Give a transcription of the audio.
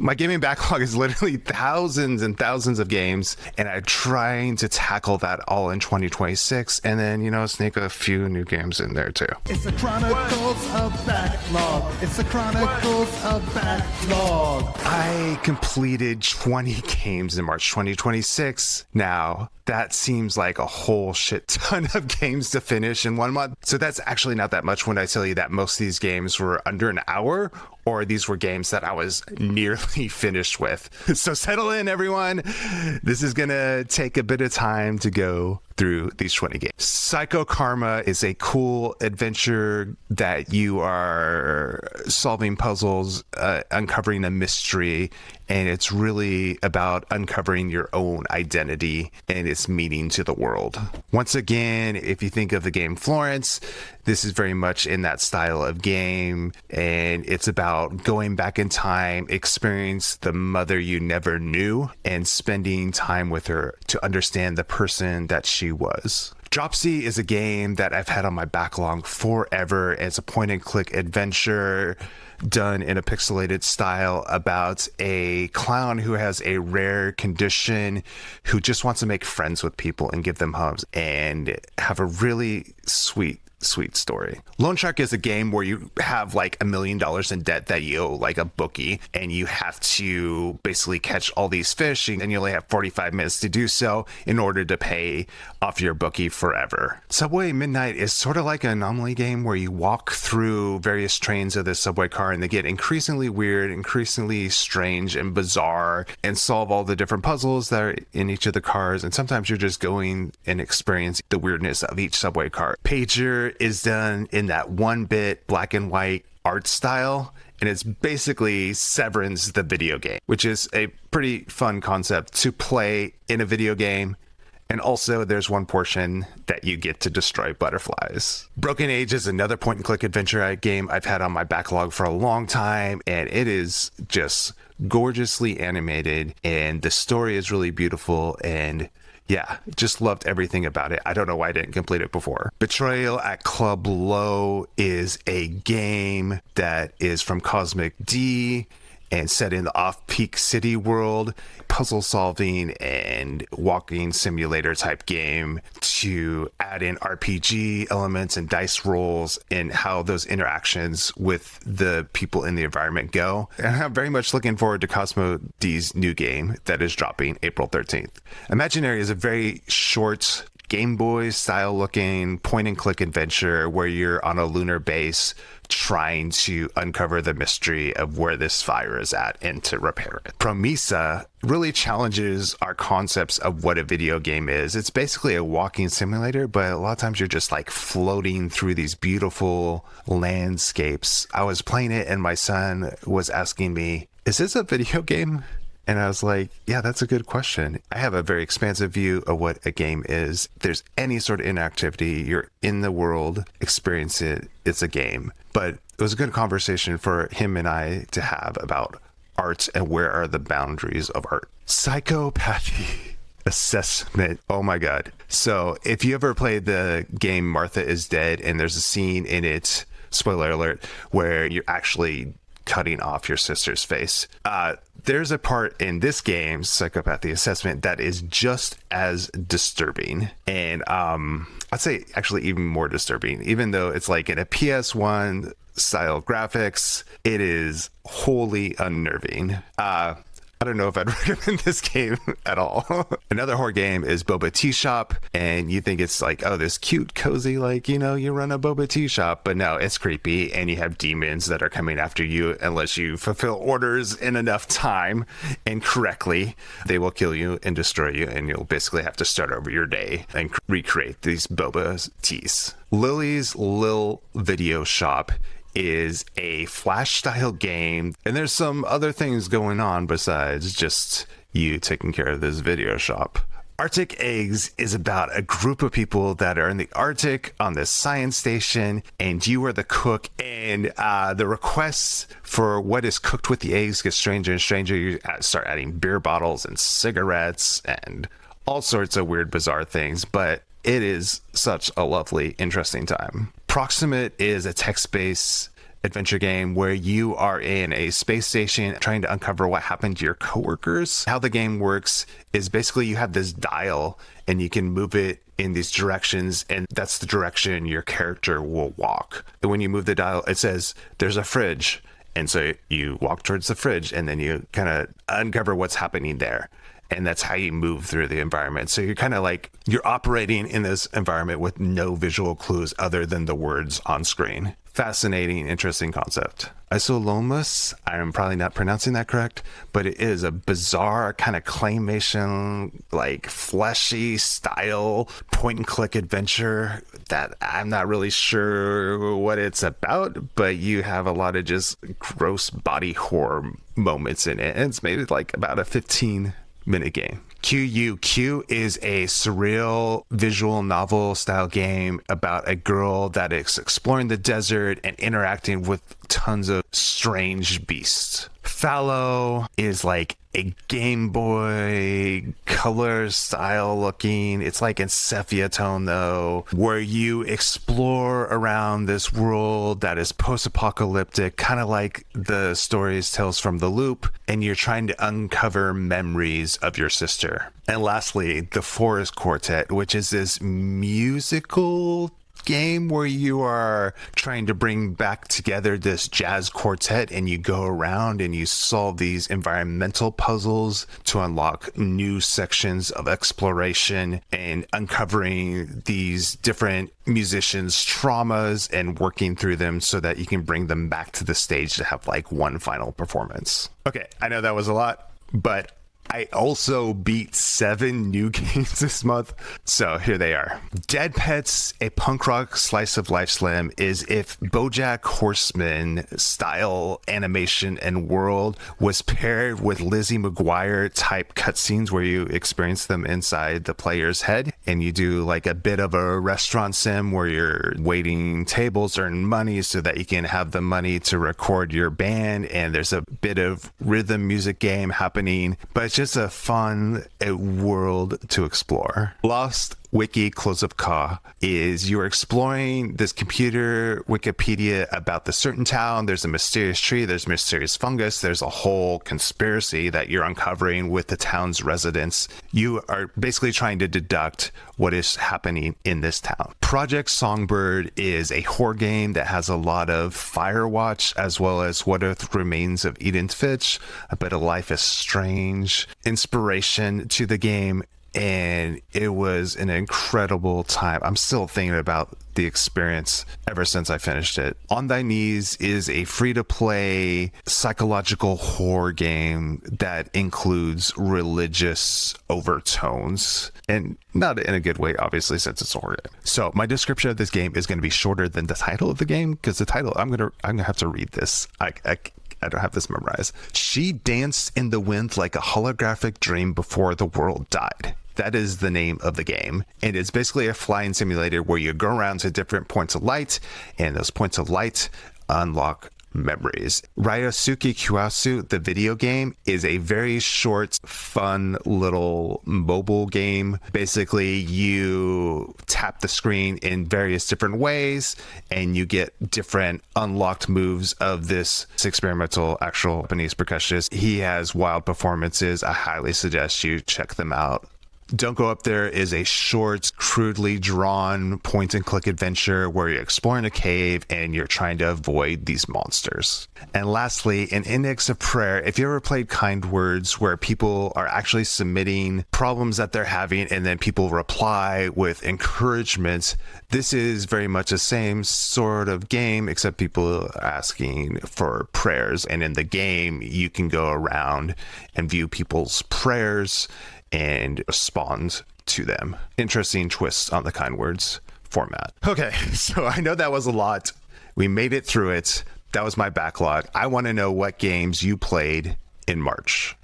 My gaming backlog is literally thousands and thousands of games, and I'm trying to tackle that all in 2026, and then, sneak a few new games in there too. It's the Chronicles of Backlog. It's the Chronicles of Backlog. I completed 20 games in March 2026. Now, that seems like a whole shit ton of games to finish in 1 month. So that's actually not that much when I tell you that most of these games were under an hour, or these were games that I was nearly finished with. So settle in, everyone. This is gonna take a bit of time to go through these 20 games. Psycho Karma is a cool adventure that you are solving puzzles, uncovering a mystery, and it's really about uncovering your own identity and its meaning to the world. Once again, if you think of the game Florence, this is very much in that style of game, and it's about going back in time, experience the mother you never knew, and spending time with her to understand the person that she was. Dropsy is a game that I've had on my backlog forever. It's a point-and-click adventure done in a pixelated style about a clown who has a rare condition who just wants to make friends with people and give them hugs and have a really sweet story. Loan Shark is a game where you have like $1 million in debt that you owe like a bookie, and you have to basically catch all these fish, and you only have 45 minutes to do so in order to pay off your bookie forever. Subway Midnight is sort of like an anomaly game where you walk through various trains of the subway car, and they get increasingly weird, increasingly strange and bizarre, and solve all the different puzzles that are in each of the cars. And sometimes you're just going and experiencing the weirdness of each subway car. Pager is done in that 1-bit black and white art style, and it's basically Severance the video game, which is a pretty fun concept to play in a video game. And also there's one portion that you get to destroy butterflies. Broken Age is another point-and-click adventure game I've had on my backlog for a long time, and it is just gorgeously animated, and the story is really beautiful, and yeah, just loved everything about it. I don't know why I didn't complete it before. Betrayal at Club Low is a game that is from Cosmic D and set in the off-peak city world, puzzle solving and walking simulator type game to add in RPG elements and dice rolls and how those interactions with the people in the environment go. And I'm very much looking forward to Cosmo D's new game that is dropping April 13th. Imaginary is a very short Game Boy style looking point and click adventure where you're on a lunar base trying to uncover the mystery of where this fire is at and to repair it. Promesa really challenges our concepts of what a video game is. It's basically a walking simulator, but a lot of times you're just like floating through these beautiful landscapes. I was playing it and my son was asking me, is this a video game? And I was like, yeah, that's a good question. I have a very expansive view of what a game is. If there's any sort of inactivity, you're in the world, experience it, it's a game. But it was a good conversation for him and I to have about art and where are the boundaries of art. Psychopathy assessment. Oh my God. So if you ever played the game Martha is Dead, and there's a scene in it, spoiler alert, where you're actually cutting off your sister's face. There's a part in this game, Psychopathy Assessment, that is just as disturbing. And I'd say actually even more disturbing, even though it's like in a PS1 style graphics, it is wholly unnerving. I don't know if I'd recommend this game at all. Another horror game is Boba Tea Shop, and you think it's like, oh, this cute, cozy, like, you know, you run a boba tea shop, but no, it's creepy, and you have demons that are coming after you unless you fulfill orders in enough time and correctly. They will kill you and destroy you, and you'll basically have to start over your day and recreate these boba teas. Lily's Lil Video Shop is a flash style game, and there's some other things going on besides just you taking care of this video shop. Arctic Eggs is about a group of people that are in the Arctic on this science station, and you are the cook, and the requests for what is cooked with the eggs gets stranger and stranger. You start adding beer bottles and cigarettes and all sorts of weird, bizarre things, but it is such a lovely, interesting time. Proximate is a text-based adventure game where you are in a space station trying to uncover what happened to your coworkers. How the game works is basically you have this dial and you can move it in these directions, and that's the direction your character will walk. And when you move the dial, it says there's a fridge. And so you walk towards the fridge and then you kind of uncover what's happening there. And that's how you move through the environment. So you're kind of like, you're operating in this environment with no visual clues other than the words on screen. Fascinating, interesting concept. Isolomus, I'm probably not pronouncing that correct, but it is a bizarre kind of claymation, like fleshy style point and click adventure that I'm not really sure what it's about, but you have a lot of just gross body horror moments in it. And it's maybe like about a 15-minute game. QUQ is a surreal visual novel style game about a girl that is exploring the desert and interacting with tons of strange beasts. Fallow is like a Game Boy color style looking. It's like in sepia tone though, where you explore around this world that is post-apocalyptic, kind of like the stories Tales from the Loop, and you're trying to uncover memories of your sister. And lastly, the Forest Quartet, which is this musical game where you are trying to bring back together this jazz quartet, and you go around and you solve these environmental puzzles to unlock new sections of exploration and uncovering these different musicians' traumas and working through them so that you can bring them back to the stage to have like one final performance. Okay, I know that was a lot, but I also beat 7 new games this month, so here they are. Dead Pets, a punk rock slice of life slam, is if BoJack Horseman style animation and world was paired with Lizzie McGuire type cutscenes where you experience them inside the player's head, and you do like a bit of a restaurant sim where you're waiting tables, earn money so that you can have the money to record your band, and there's a bit of rhythm music game happening, but it's just a fun world to explore. Lost Wiki Close-Up Ka is you're exploring this computer Wikipedia about the certain town. There's a mysterious tree, there's mysterious fungus, there's a whole conspiracy that you're uncovering with the town's residents. You are basically trying to deduct what is happening in this town. Project Songbird is a horror game that has a lot of Firewatch as well as What Earth Remains of Edith Finch, a bit of Life is Strange inspiration to the game. And it was an incredible time. I'm still thinking about the experience ever since I finished it. On Thy Knees is a free-to-play psychological horror game that includes religious overtones. And not in a good way, obviously, since it's a horror game. So my description of this game is going to be shorter than the title of the game, because the title, I'm gonna have to read this. I don't have this memorized. She danced in the wind like a holographic dream before the world died. That is the name of the game. And it's basically a flying simulator where you go around to different points of light, and those points of light unlock memories. Ryosuke Kiwasu, the video game, is a very short, fun little mobile game. Basically, you tap the screen in various different ways, and you get different unlocked moves of this experimental actual Japanese percussionist. He has wild performances. I highly suggest you check them out. Don't Go Up There is a short, crudely drawn point-and-click adventure where you're exploring a cave and you're trying to avoid these monsters. And lastly, an Index of Prayer. If you ever played Kind Words, where people are actually submitting problems that they're having and then people reply with encouragement, this is very much the same sort of game, except people are asking for prayers. And in the game, you can go around and view people's prayers and respond to them. Interesting twist on the Kind Words format. Okay, so I know that was a lot. We made it through it. That was my backlog. I want to know what games you played in March.